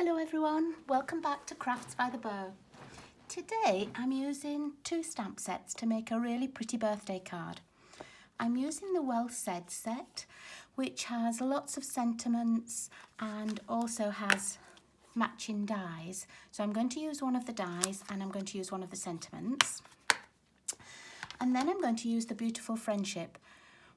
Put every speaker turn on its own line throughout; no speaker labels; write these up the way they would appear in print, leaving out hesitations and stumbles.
Hello everyone, welcome back to Crafts by the Bow. Today I'm using two stamp sets to make a really pretty birthday card. I'm using the Well Said set, which has lots of sentiments and also has matching dies. So I'm going to use one of the dies and I'm going to use one of the sentiments. And then I'm going to use the Beautiful Friendship,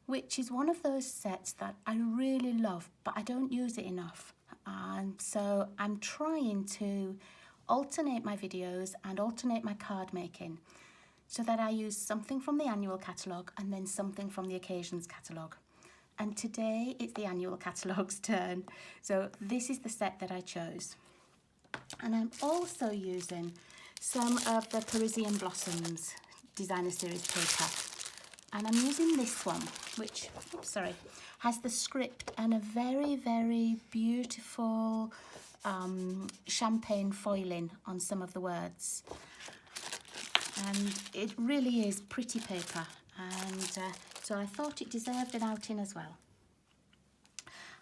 which is one of those sets that I really love, but I don't use it enough. And so I'm trying to alternate my videos and alternate my card making so that I use something from the annual catalogue and then something from the occasions catalogue. And today it's the annual catalogue's turn. So this is the set that I chose. And I'm also using some of the Parisian Blossoms designer series paper. And I'm using this one, which, has the script and a very, very beautiful champagne foiling on some of the words. And it really is pretty paper. And so I thought it deserved an outing as well.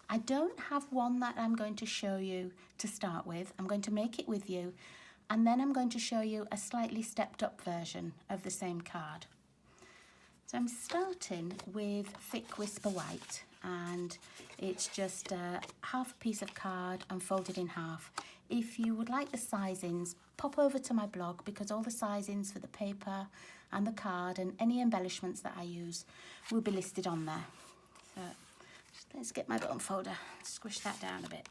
I don't have one that I'm going to show you to start with. I'm going to make it with you. And then I'm going to show you a slightly stepped up version of the same card. So I'm starting with Thick Whisper White, and it's just half a piece of card and folded in half. If you would like the sizings, pop over to my blog because all the sizings for the paper and the card and any embellishments that I use will be listed on there. So let's get my button folder, squish that down a bit.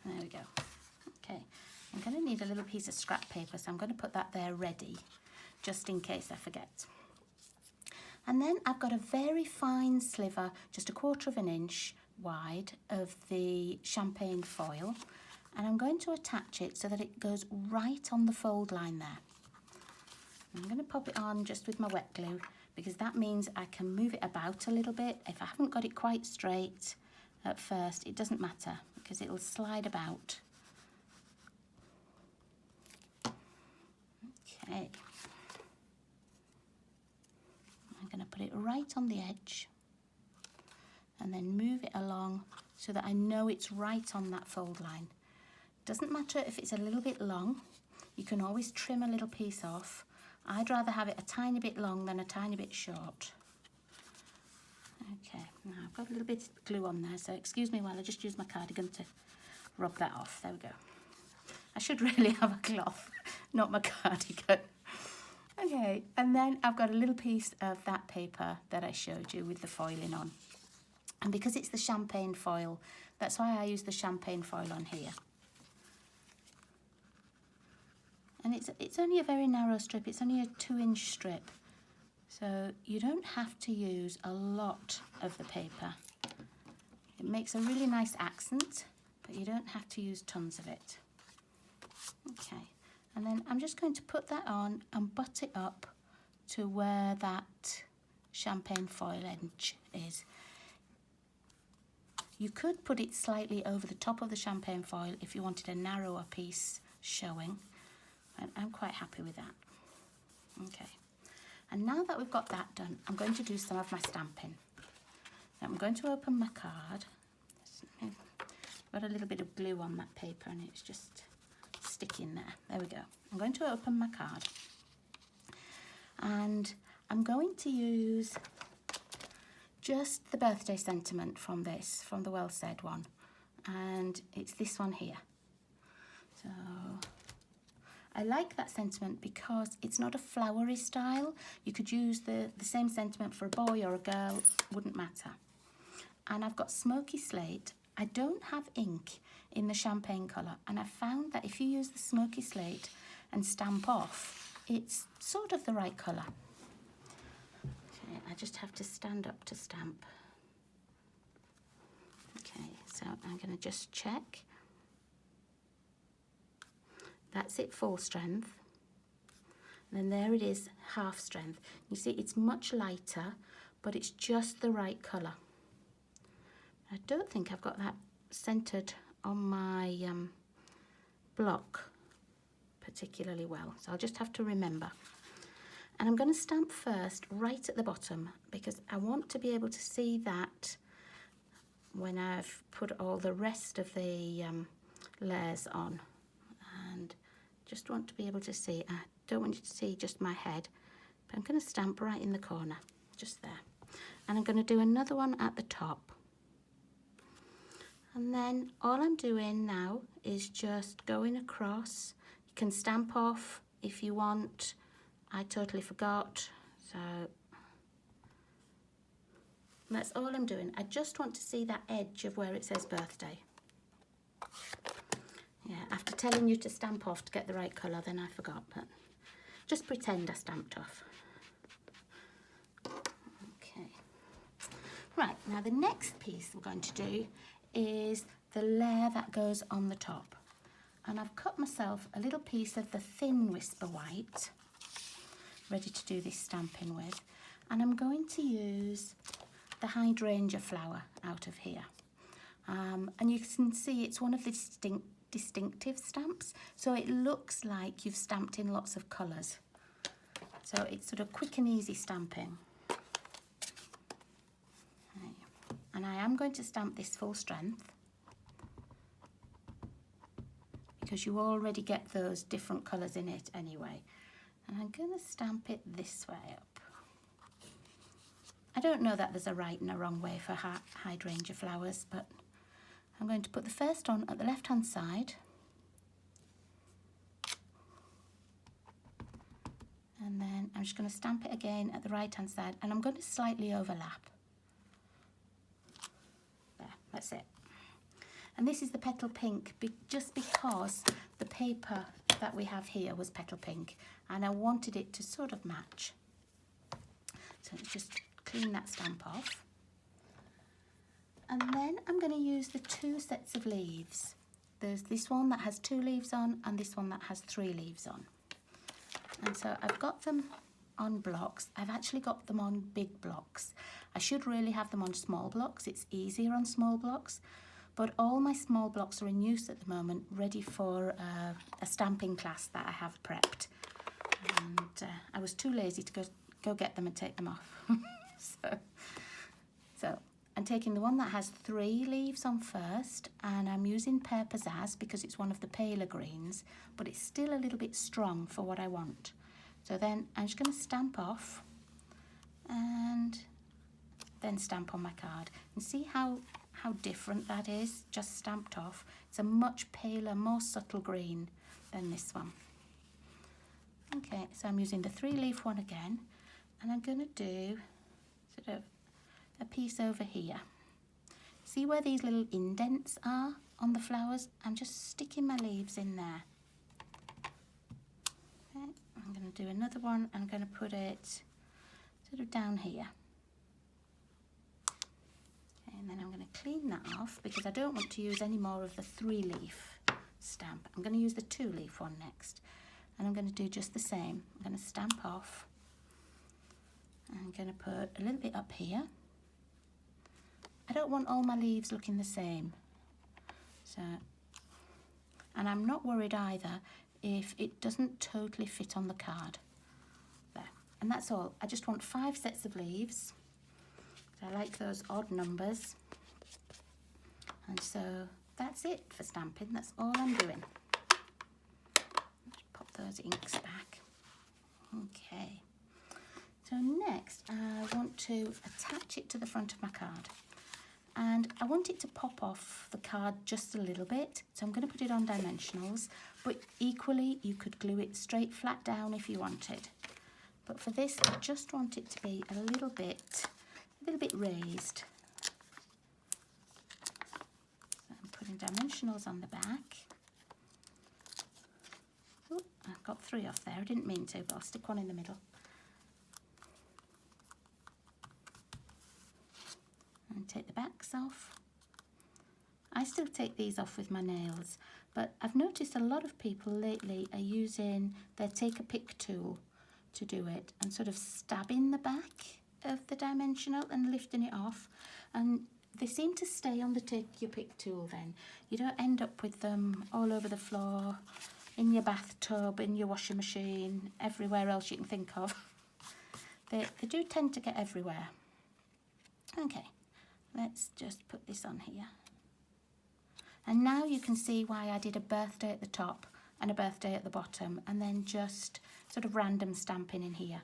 There we go. Okay, I'm going to need a little piece of scrap paper, so I'm going to put that there ready, just in case I forget. And then I've got a very fine sliver, just 1/4 inch wide, of the champagne foil, and I'm going to attach it so that it goes right on the fold line there. I'm going to pop it on just with my wet glue because that means I can move it about a little bit. If I haven't got it quite straight at first, it doesn't matter because it'll slide about. Okay. I'm going to put it right on the edge and then move it along so that I know it's right on that fold line. Doesn't matter if it's a little bit long, you can always trim a little piece off. I'd rather have it a tiny bit long than a tiny bit short. Okay, now I've got a little bit of glue on there, so excuse me while I just use my cardigan to rub that off. There we go. I should really have a cloth, not my cardigan. Okay, and then I've got a little piece of that paper that I showed you with the foiling on. And because it's the champagne foil, that's why I use the champagne foil on here. And it's only a very narrow strip, it's only a 2-inch strip. So you don't have to use a lot of the paper. It makes a really nice accent, but you don't have to use tons of it. Okay, and then I'm just going to put that on and butt it up to where that champagne foil edge is. You could put it slightly over the top of the champagne foil if you wanted a narrower piece showing, and I'm quite happy with that. Okay, and now that we've got that done, I'm going to do some of my stamping. Now I'm going to open my card. I've got a little bit of glue on that paper and it's just sticking there. There we go. I'm going to open my card and I'm going to use just the birthday sentiment from the Well Said one, and it's this one here. So I like that sentiment because it's not a flowery style. You could use the same sentiment for a boy or a girl, wouldn't matter. And I've got smoky slate. I don't have ink in the champagne colour, and I found that if you use the smoky slate and stamp off, it's sort of the right colour. Okay, I just have to stand up to stamp. Okay, so I'm going to just check. That's it, full strength. And then there it is, half strength. You see, it's much lighter, but it's just the right colour. I don't think I've got that centred on my block particularly well, so I'll just have to remember. And I'm going to stamp first right at the bottom because I want to be able to see that when I've put all the rest of the layers on, and just want to be able to see. I don't want you to see just my head, but I'm going to stamp right in the corner, just there. And I'm going to do another one at the top. And then all I'm doing now is just going across. You can stamp off if you want. I totally forgot, so that's all I'm doing. I just want to see that edge of where it says birthday. Yeah, after telling you to stamp off to get the right colour, then I forgot, but just pretend I stamped off. Okay. Right, now the next piece we're going to do is the layer that goes on the top. And I've cut myself a little piece of the thin Whisper White, ready to do this stamping with. And I'm going to use the Hydrangea flower out of here. And you can see it's one of the distinctive stamps, so it looks like you've stamped in lots of colours. So it's sort of quick and easy stamping. And I am going to stamp this full strength, because you already get those different colours in it anyway. And I'm going to stamp it this way up. I don't know that there's a right and a wrong way for hydrangea flowers, but I'm going to put the first on at the left hand side, and then I'm just going to stamp it again at the right hand side, and I'm going to slightly overlap. There, that's it. And this is the petal pink, just because the paper that we have here was petal pink, and I wanted it to sort of match. So let's just clean that stamp off. And then I'm going to use the two sets of leaves. There's this one that has 2 leaves on, and this one that has 3 leaves on. And so I've got them on blocks. I've actually got them on big blocks. I should really have them on small blocks. It's easier on small blocks. But all my small blocks are in use at the moment, ready for a stamping class that I have prepped. And I was too lazy to go get them and take them off. So I'm taking the one that has 3 leaves on first, and I'm using Pear Pizzazz because it's one of the paler greens, but it's still a little bit strong for what I want. So then I'm just going to stamp off and then stamp on my card. And see how different that is, just stamped off. It's a much paler, more subtle green than this one. Okay, so I'm using the 3-leaf one again, and I'm going to do sort of a piece over here. See where these little indents are on the flowers? I'm just sticking my leaves in there. Okay, I'm going to do another one. I'm going to put it sort of down here. Okay, and then I'm going to clean that off because I don't want to use any more of the 3-leaf stamp. I'm going to use the 2-leaf one next. And I'm going to do just the same. I'm going to stamp off. I'm going to put a little bit up here. I don't want all my leaves looking the same. So, and I'm not worried either if it doesn't totally fit on the card. There. And that's all. I just want 5 sets of leaves. I like those odd numbers. And so that's it for stamping. That's all I'm doing. Just pop those inks back. Okay. So next I want to attach it to the front of my card. And I want it to pop off the card just a little bit. So I'm going to put it on dimensionals, but equally you could glue it straight flat down if you wanted. But for this, I just want it to be a little bit raised. So I'm putting dimensionals on the back. Ooh, I've got 3 off there. I didn't mean to, but I'll stick one in the middle. And take the backs off. I still take these off with my nails, but I've noticed a lot of people lately are using their take-a-pick tool to do it and sort of stabbing the back of the dimensional and lifting it off, and they seem to stay on the take-your-pick tool then. You don't end up with them all over the floor, in your bathtub, in your washing machine, everywhere else you can think of. They do tend to get everywhere. Okay. let's just put this on here. And now you can see why I did a birthday at the top and a birthday at the bottom, and then just sort of random stamping in here.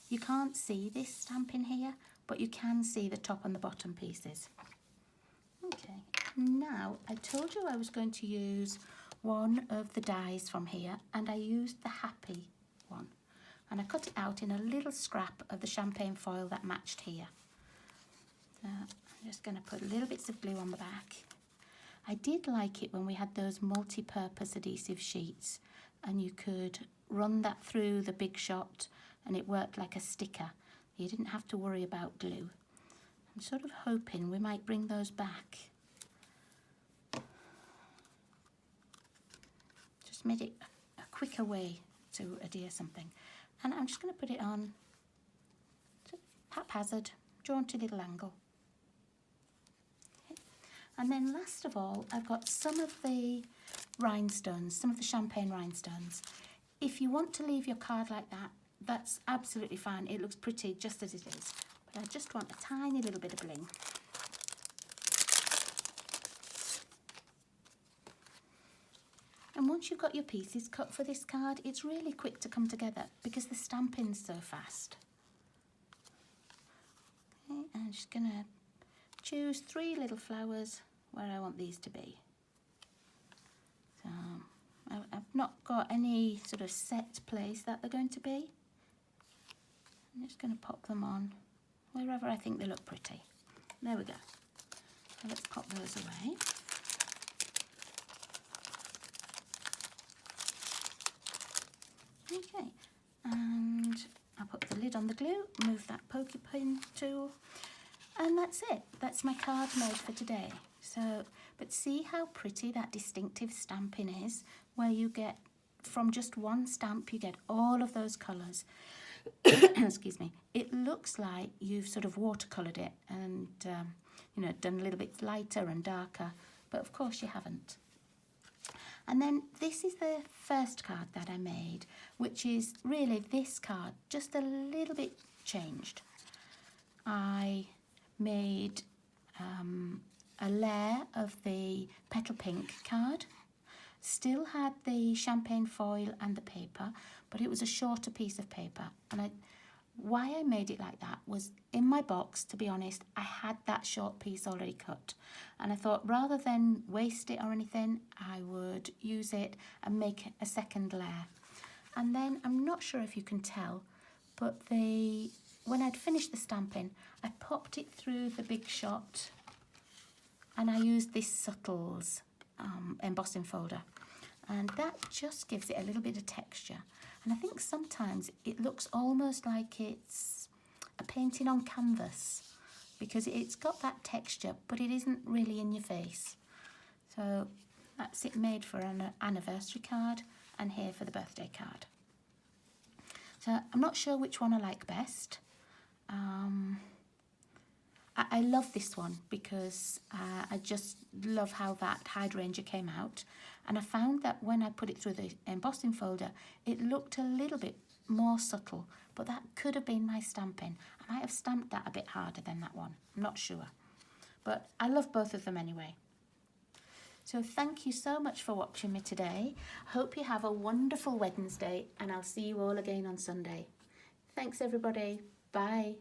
You can't see this stamp in here, but you can see the top and the bottom pieces. Okay, now I told you I was going to use one of the dies from here, and I used the happy one. And I cut it out in a little scrap of the champagne foil that matched here. So I'm just going to put little bits of glue on the back. I did like it when we had those multi-purpose adhesive sheets and you could run that through the Big Shot and it worked like a sticker. You didn't have to worry about glue. I'm sort of hoping we might bring those back. Just made it a quicker way to adhere something. And I'm just going to put it on haphazard, jaunty little angle. And then last of all, I've got some of the rhinestones, some of the champagne rhinestones. If you want to leave your card like that, that's absolutely fine. It looks pretty just as it is. But I just want a tiny little bit of bling. And once you've got your pieces cut for this card, it's really quick to come together because the stamping's so fast. Okay, I'm just going to choose 3 little flowers where I want these to be. So I've not got any sort of set place that they're going to be. I'm just going to pop them on wherever I think they look pretty. There we go. So let's pop those away. Okay, and I'll put the lid on the glue, move that pokey pin tool, and that's it. That's my card made for today. So, but see how pretty that distinctive stamping is, where you get, from just one stamp, you get all of those colours. Excuse me. It looks like you've sort of watercoloured it and, you know, done a little bit lighter and darker, but of course you haven't. And then this is the first card that I made, which is really this card, just a little bit changed. I made a layer of the petal pink card, still had the champagne foil and the paper, but it was a shorter piece of paper. And why I made it like that was, in my box, to be honest, I had that short piece already cut. And I thought rather than waste it or anything, I would use it and make a second layer. And then, I'm not sure if you can tell, but when I'd finished the stamping, I popped it through the Big Shot and I used this Subtles embossing folder. And that just gives it a little bit of texture. And I think sometimes it looks almost like it's a painting on canvas because it's got that texture, but it isn't really in your face. So that's it, made for an anniversary card and here for the birthday card. So I'm not sure which one I like best. I love this one because I just love how that Hydrangea came out. And I found that when I put it through the embossing folder, it looked a little bit more subtle, but that could have been my stamping. I might have stamped that a bit harder than that one, I'm not sure. But I love both of them anyway. So thank you so much for watching me today. Hope you have a wonderful Wednesday and I'll see you all again on Sunday. Thanks everybody, bye.